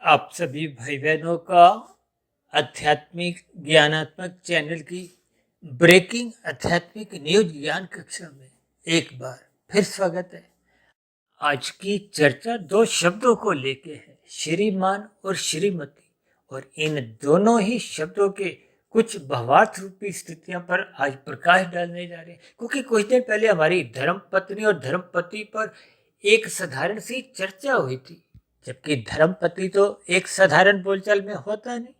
आप सभी भाई बहनों का आध्यात्मिक ज्ञानात्मक चैनल की ब्रेकिंग आध्यात्मिक न्यूज ज्ञान कक्षा में एक बार फिर स्वागत है। आज की चर्चा दो शब्दों को लेके है, श्रीमान और श्रीमती, और इन दोनों ही शब्दों के कुछ भावार्थ रूपी स्थितियों पर आज प्रकाश डालने जा रहे हैं। क्योंकि कुछ दिन पहले हमारी धर्मपत्नी और धर्मपति पर एक साधारण सी चर्चा हुई थी, जबकि धर्मपति तो एक साधारण बोलचाल में होता नहीं।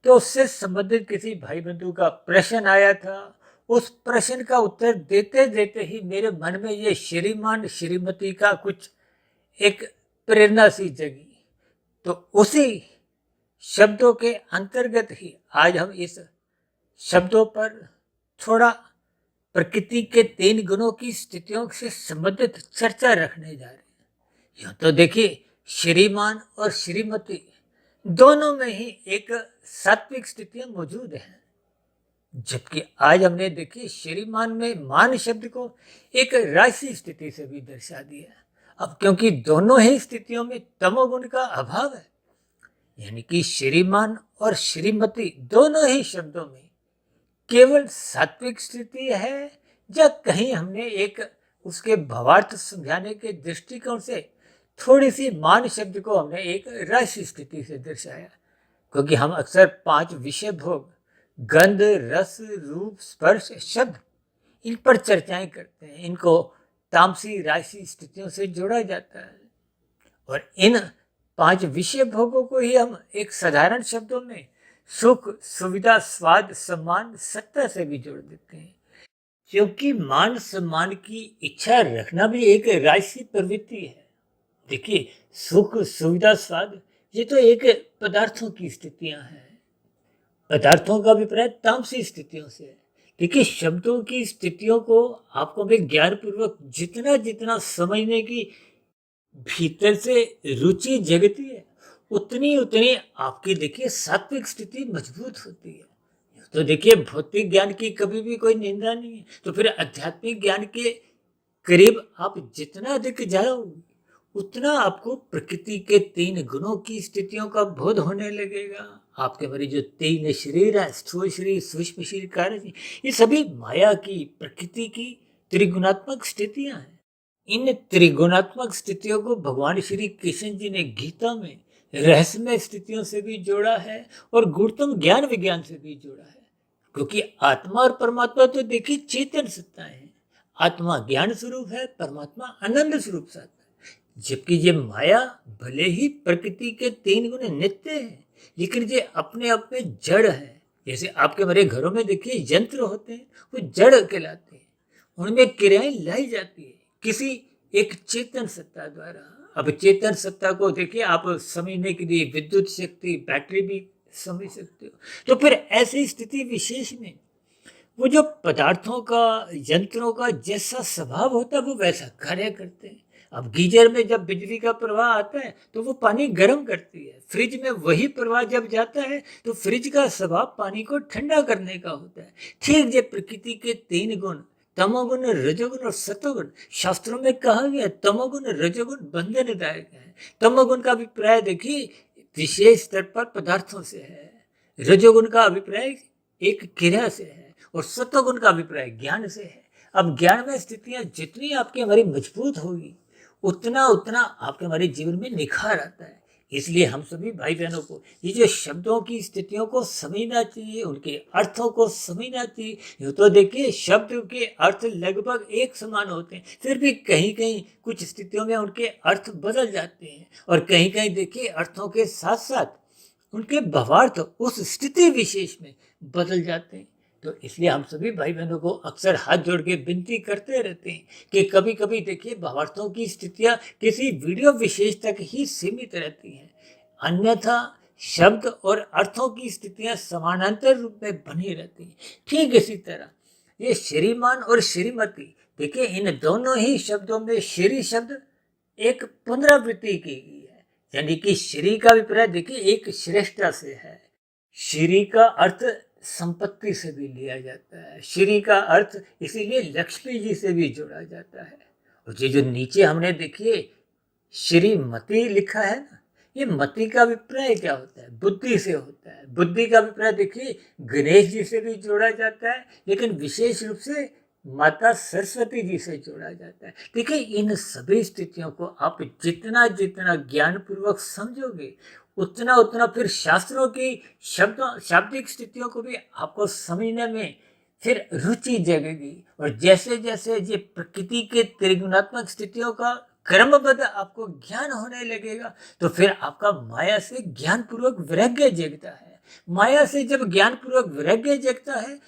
तो उससे संबंधित किसी भाई बंधु का प्रश्न आया था। उस प्रश्न का उत्तर देते देते ही मेरे मन में ये श्रीमान श्रीमती का कुछ एक प्रेरणा सी जगी। तो उसी शब्दों के अंतर्गत ही आज हम इस शब्दों पर थोड़ा प्रकृति के 3 गुणों की स्थितियों से संबंधित चर्चा रखने जा रहे हैं। यह तो देखिए, श्रीमान और श्रीमती दोनों में ही एक सात्विक स्थितियां मौजूद हैं, जबकि आज हमने देखी श्रीमान में मान शब्द को एक राशि स्थिति से भी दर्शा दिया। अब क्योंकि दोनों ही स्थितियों में तमोगुण का अभाव है, यानी कि श्रीमान और श्रीमती दोनों ही शब्दों में केवल सात्विक स्थिति है, या कहीं हमने एक उसके भावार्थ समझाने के दृष्टिकोण से थोड़ी सी मान शब्द को हमने एक राशि स्थिति से दर्शाया। क्योंकि हम अक्सर 5 विषय भोग, गंध, रस, रूप, स्पर्श, शब्द, इन पर चर्चाएं करते हैं। इनको तामसी राशि स्थितियों से जोड़ा जाता है, और इन 5 विषय भोगों को ही हम एक साधारण शब्दों में सुख, सुविधा, स्वाद, सम्मान, सत्ता से भी जोड़ देते हैं। क्योंकि मान सम्मान की इच्छा रखना भी एक राशि प्रवृत्ति है। देखिए, सुख, सुविधा, स्वाद, ये तो एक पदार्थों की स्थितियां हैं। पदार्थों का अभिप्राय तामसी स्थितियों से है। देखिए, शब्दों की स्थितियों को आपको मैं ज्ञान पूर्वक जितना जितना समझने की भीतर से रुचि जगती है, उतनी उतनी आपकी देखिए सात्विक स्थिति मजबूत होती है। तो देखिए, भौतिक ज्ञान की कभी भी कोई निंदा नहीं है, तो फिर आध्यात्मिक ज्ञान के करीब आप जितना अधिक जाओगे, उतना आपको प्रकृति के 3 गुणों की स्थितियों का बोध होने लगेगा। आपके हमारे जो 3 शरीर है, स्थूल शरीर, सूक्ष्म शरीर, कारण शरीर, ये सभी माया की, प्रकृति की त्रिगुणात्मक स्थितियां हैं। इन त्रिगुणात्मक स्थितियों को भगवान श्री कृष्ण जी ने गीता में रहस्यमय स्थितियों से भी जोड़ा है और गुणतम ज्ञान विज्ञान से भी जोड़ा है। क्योंकि आत्मा और परमात्मा तो देखिए चेतन सत्ताएं हैं। आत्मा ज्ञान स्वरूप है, परमात्मा आनंद स्वरूप सत्ता है। जबकि ये माया भले ही प्रकृति के 3 गुण नित्य है, लेकिन ये अपने आप में जड़ है। जैसे आपके हमारे घरों में देखिए यंत्र होते हैं, वो जड़ कहलाते हैं। उनमें क्रियाएं लाई जाती है किसी एक चेतन सत्ता द्वारा। अब चेतन सत्ता को देखिए आप समझने के लिए विद्युत शक्ति, बैटरी भी समझ सकते हो। तो फिर ऐसी स्थिति विशेष में वो जो पदार्थों का, यंत्रों का जैसा स्वभाव होता है, वो वैसा कार्य करते हैं। अब गीजर में जब बिजली का प्रवाह आता है तो वो पानी गर्म करती है। फ्रिज में वही प्रवाह जब जाता है तो फ्रिज का स्वभाव पानी को ठंडा करने का होता है। ठीक जो प्रकृति के 3 गुण, तमोगुण, रजोगुण और सतोगुण, शास्त्रों में कहा गया तमोगुण, रजोगुण बंधनदायक है। तमोगुण का अभिप्राय देखिए विशेष स्तर पर पदार्थों से है, रजोगुण का अभिप्राय एक क्रिया से है, और सत्वगुण का अभिप्राय ज्ञान से है। अब ज्ञान में स्थितियां जितनी आपकी हमारी मजबूत होगी, उतना उतना आपके हमारे जीवन में निखार आता है। इसलिए हम सभी भाई बहनों को ये जो शब्दों की स्थितियों को समझना चाहिए, उनके अर्थों को समझना चाहिए। यूँ तो देखिए शब्द के अर्थ लगभग एक समान होते हैं, फिर भी कहीं कहीं कुछ स्थितियों में उनके अर्थ बदल जाते हैं, और कहीं कहीं देखिए अर्थों के साथ साथ उनके भावार्थ उस स्थिति विशेष में बदल जाते हैं। तो इसलिए हम सभी भाई बहनों को अक्सर हाथ जोड़ के विनती करते रहते हैं कि कभी कभी देखिए भावार्थों की स्थितियां किसी वीडियो विशेष तक ही सीमित रहती हैं, अन्यथा शब्द और अर्थों की स्थितियां समानांतर रूप में बनी रहती हैं। ठीक इसी तरह ये श्रीमान और श्रीमती, देखिए इन दोनों ही शब्दों में श्री शब्द एक पुनरावृत्ति की गई है। यानी कि श्री का अभिप्राय देखिए एक श्रेष्ठता से है। श्री का अर्थ संपत्ति से भी लिया जाता है। श्री का अर्थ इसीलिए लक्ष्मी जी से भी जोड़ा जाता है। और ये जो नीचे हमने देखिए श्रीमती लिखा है ना, ये मति का अभिप्राय क्या होता है? बुद्धि से होता है। बुद्धि का अभिप्राय देखिए गणेश जी से भी जोड़ा जाता है, लेकिन विशेष रूप से माता सरस्वती जी से जोड़ा जाता है। देखिए इन सभी स्थितियों को आप जितना जितना ज्ञान पूर्वक समझोगे, उतना उतना फिर शास्त्रों की शाब्दिक स्थितियों को भी आपको समझने में फिर रुचि जगेगी। और जैसे जैसे ये प्रकृति के त्रिगुणात्मक स्थितियों का क्रमबद्ध आपको ज्ञान होने लगेगा, तो फिर आपका माया से ज्ञान पूर्वक वैराग्य जगता है। माया से जब ज्ञान पूर्वक वैराग्य जगता है,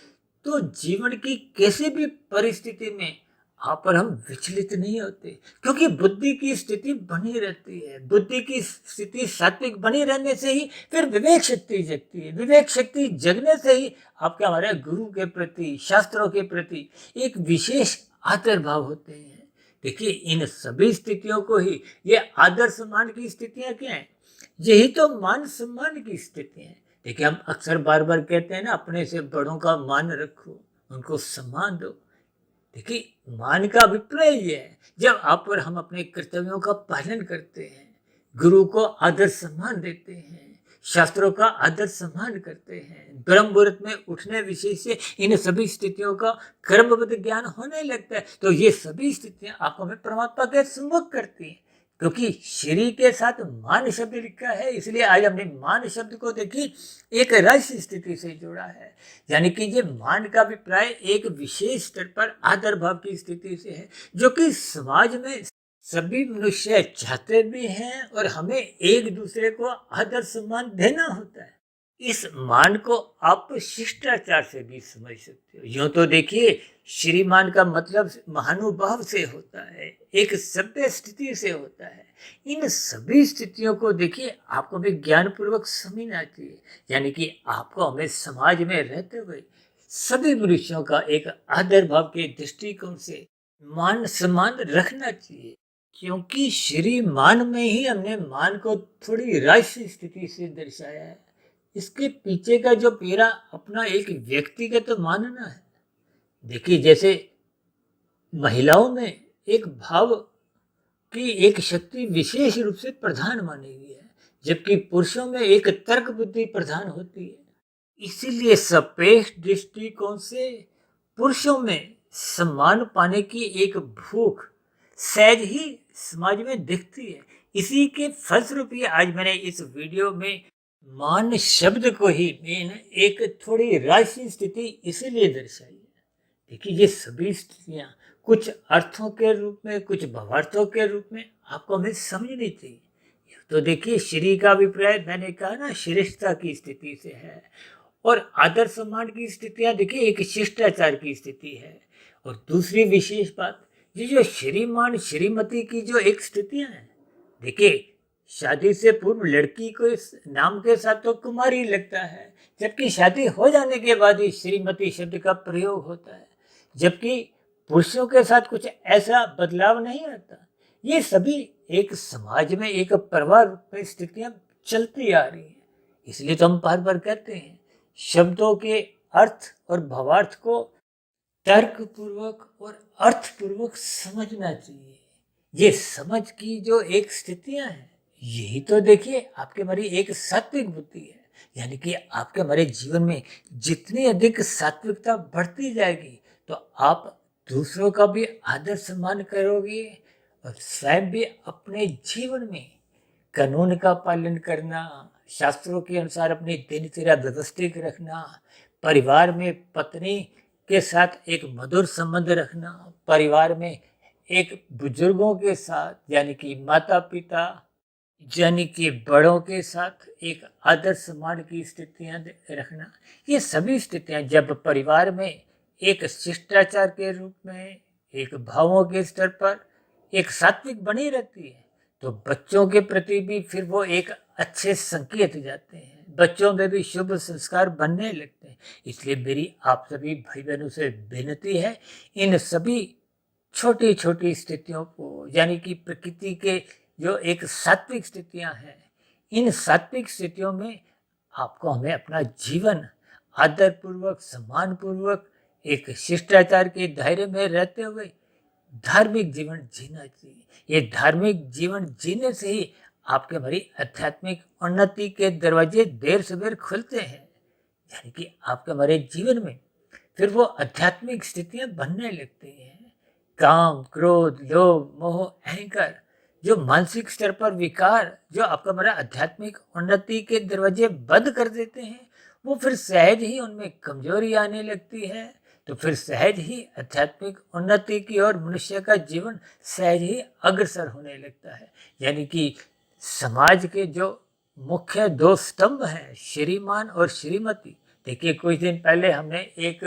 तो जीवन की किसी भी परिस्थिति में आप और हम विचलित नहीं होते, क्योंकि बुद्धि की स्थिति बनी रहती है। बुद्धि की स्थिति सात्विक बनी रहने से ही फिर विवेक शक्ति जगती है। विवेक शक्ति जगने से ही आपके हमारे गुरु के प्रति, शास्त्रों के प्रति एक विशेष आदर भाव होते हैं। देखिए इन सभी स्थितियों को ही, ये आदर सम्मान की स्थितियां क्या है? यही तो मान सम्मान की स्थितियां हैं। देखिए हम अक्सर बार बार कहते हैं ना, अपने से बड़ों का मान रखो, उनको सम्मान दो। देखिए मान का अभिप्राय ये है, जब आप और हम अपने कर्तव्यों का पालन करते हैं, गुरु को आदर सम्मान देते हैं, शास्त्रों का आदर सम्मान करते हैं, ब्रह्म मुहूर्त में उठने विषय से इन सभी स्थितियों का कर्मबद्ध ज्ञान होने लगता है, तो ये सभी स्थितियां आपको हमें परमात्मा के सम्मुख करती हैं। क्योंकि श्री के साथ मान शब्द लिखा है, इसलिए आज हमने मान शब्द को देखिए एक रस स्थिति से जोड़ा है। यानी कि ये मान का अभिप्राय एक विशेष स्तर पर आदर भाव की स्थिति से है, जो कि समाज में सभी मनुष्य चाहते भी हैं और हमें एक दूसरे को आदर सम्मान देना होता है। इस मान को आप शिष्टाचार से भी समझ सकते हो। यूं तो देखिए श्रीमान का मतलब महानुभाव से होता है, एक सभ्य स्थिति से होता है। इन सभी स्थितियों को देखिए आपको भी ज्ञान पूर्वक समझना चाहिए। यानी कि आपको हमें समाज में रहते हुए सभी मनुष्यों का एक आदर भाव के दृष्टिकोण से मान सम्मान रखना चाहिए, क्योंकि श्रीमान में ही हमने मान को थोड़ी राष्ट्रीय स्थिति से दर्शाया है। इसके पीछे का जो मेरा अपना एक व्यक्तिगत मानना है, देखिए जैसे महिलाओं में एक भाव की एक शक्ति विशेष रूप से प्रधान मानी गई है, जबकि पुरुषों में एक तर्क बुद्धि प्रधान होती है। इसीलिए सापेक्ष दृष्टिकोण से पुरुषों में सम्मान पाने की एक भूख सहज ही समाज में दिखती है। इसी के फलस्वरूप ही आज मैंने इस वीडियो में मान शब्द को ही मैंने एक थोड़ी राशि स्थिति इसीलिए दर्शाई है। देखिए ये सभी स्थितियां कुछ अर्थों के रूप में, कुछ भावार्थों के रूप में आपको हमें समझनी चाहिए। तो देखिए श्री का अभिप्राय मैंने कहा ना श्रेष्ठता की स्थिति से है, और आदर सम्मान की स्थितियां देखिए एक शिष्टाचार की स्थिति है। और दूसरी विशेष बात, ये जो श्रीमान श्रीमती की जो एक स्थितियां हैं, देखिए शादी से पूर्व लड़की को इस नाम के साथ तो कुमारी लगता है, जबकि शादी हो जाने के बाद ही श्रीमती शब्द का प्रयोग होता है। जबकि पुरुषों के साथ कुछ ऐसा बदलाव नहीं आता। ये सभी एक समाज में एक परिवार में स्थितियां चलती आ रही हैं। इसलिए तो हम बार बार कहते हैं शब्दों के अर्थ और भावार्थ को तर्क पूर्वक और अर्थ पूर्वक समझना चाहिए। ये समझ की जो एक स्थितियां हैं, यही तो देखिए आपके हमारी एक सात्विक बुद्धि है। यानी कि आपके हमारे जीवन में जितनी अधिक सात्विकता बढ़ती जाएगी, तो आप दूसरों का भी आदर सम्मान करोगे और स्वयं भी अपने जीवन में कानून का पालन करना, शास्त्रों के अनुसार अपनी दिनचर्या व्यवस्थित रखना, परिवार में पत्नी के साथ एक मधुर संबंध रखना, परिवार में एक बुजुर्गों के साथ यानी कि माता पिता यानी कि बड़ों के साथ एक आदर सम्मान की स्थितियां रखना, ये सभी स्थितियां जब परिवार में एक शिष्टाचार के रूप में, एक भावों के स्तर पर एक सात्विक बनी रहती है, तो बच्चों के प्रति भी फिर वो एक अच्छे संकेत जाते हैं, बच्चों में भी शुभ संस्कार बनने लगते हैं। इसलिए मेरी आप सभी भाई बहनों से विनती है, इन सभी छोटी छोटी स्थितियों को, यानी कि प्रकृति के जो एक सात्विक स्थितियां हैं, इन सात्विक स्थितियों में आपको हमें अपना जीवन आदर पूर्वक, सम्मान पूर्वक, एक शिष्टाचार के दायरे में रहते हुए धार्मिक जीवन जीना चाहिए। ये धार्मिक जीवन जीने से ही आपके हमारी आध्यात्मिक उन्नति के दरवाजे देर सवेर खुलते हैं, यानी कि आपके हमारे जीवन में फिर वो आध्यात्मिक स्थितियां बनने लगती हैं। काम, क्रोध, लोभ, मोह, अहंकार, जो मानसिक स्तर पर विकार जो आपका हमारा आध्यात्मिक उन्नति के दरवाजे बंद कर देते हैं, वो फिर सहज ही उनमें कमजोरी आने लगती है। तो फिर सहज ही आध्यात्मिक उन्नति की ओर मनुष्य का जीवन सहज ही अग्रसर होने लगता है। यानी कि समाज के जो मुख्य दो स्तंभ हैं, श्रीमान और श्रीमती। देखिए, कुछ दिन पहले हमने एक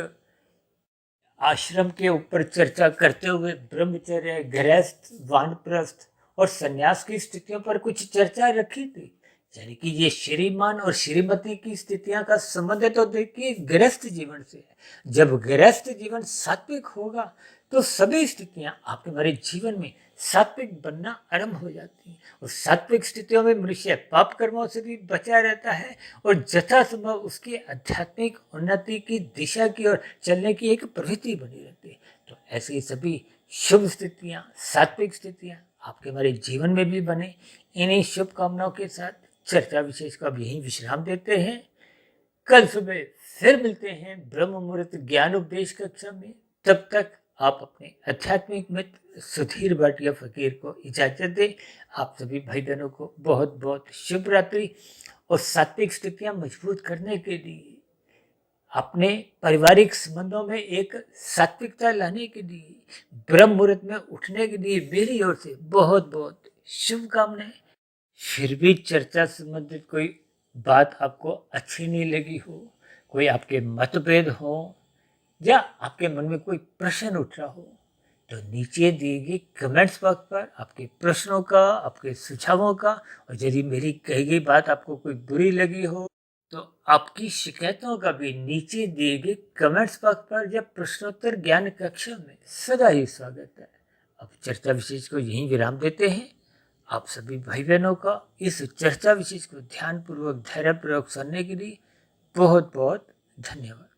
आश्रम के ऊपर चर्चा करते हुए ब्रह्मचर्य, गृहस्थ, वानप्रस्थ और संन्यास की स्थितियों पर कुछ चर्चा रखी थी। यानी कि ये श्रीमान और श्रीमती की स्थितियां का संबंध तो देखिए गृहस्थ जीवन से है। जब गृहस्थ जीवन सात्विक होगा तो सभी स्थितियां आपके हमारे जीवन में सात्विक बनना आरंभ हो जाती हैं, और सात्विक स्थितियों में मनुष्य पाप कर्मों से भी बचा रहता है और यथासंभव उसकी आध्यात्मिक उन्नति की दिशा की ओर चलने की एक प्रवृत्ति बनी रहती है। तो ऐसी सभी शुभ स्थितियां, सात्विक स्थितियां आपके हमारे जीवन में भी बने। इन्हीं शुभकामनाओं के साथ चर्चा विशेष को अब यहीं विश्राम देते हैं। कल सुबह फिर मिलते हैं ब्रह्म मुहूर्त ज्ञान उपदेश कक्षा में। तब तक आप अपने आध्यात्मिक मित्र सुधीर भाटिया फकीर को इजाजत दें। आप सभी भाई बहनों को बहुत बहुत शुभ रात्रि। और सात्विक स्थितियां मजबूत करने के लिए, अपने पारिवारिक संबंधों में एक सात्विकता लाने के लिए, ब्रह्म मुहूर्त में उठने के लिए मेरी ओर से बहुत बहुत शुभकामनाएं। फिर भी चर्चा संबंधित कोई बात आपको अच्छी नहीं लगी हो, कोई आपके मतभेद हो, या आपके मन में कोई प्रश्न उठ रहा हो, तो नीचे दिए गए कमेंट्स बॉक्स पर आपके प्रश्नों का, आपके सुझावों का, और यदि मेरी कही गई बात आपको कोई बुरी लगी हो तो आपकी शिकायतों का भी नीचे दिए गए कमेंट्स बॉक्स पर या प्रश्नोत्तर ज्ञान कक्षा में सदा ही स्वागत है। अब चर्चा विशेष को यहीं विराम देते हैं। आप सभी भाई बहनों का इस चर्चा विशेष को ध्यानपूर्वक, धैर्यपूर्वक सुनने के लिए बहुत बहुत धन्यवाद।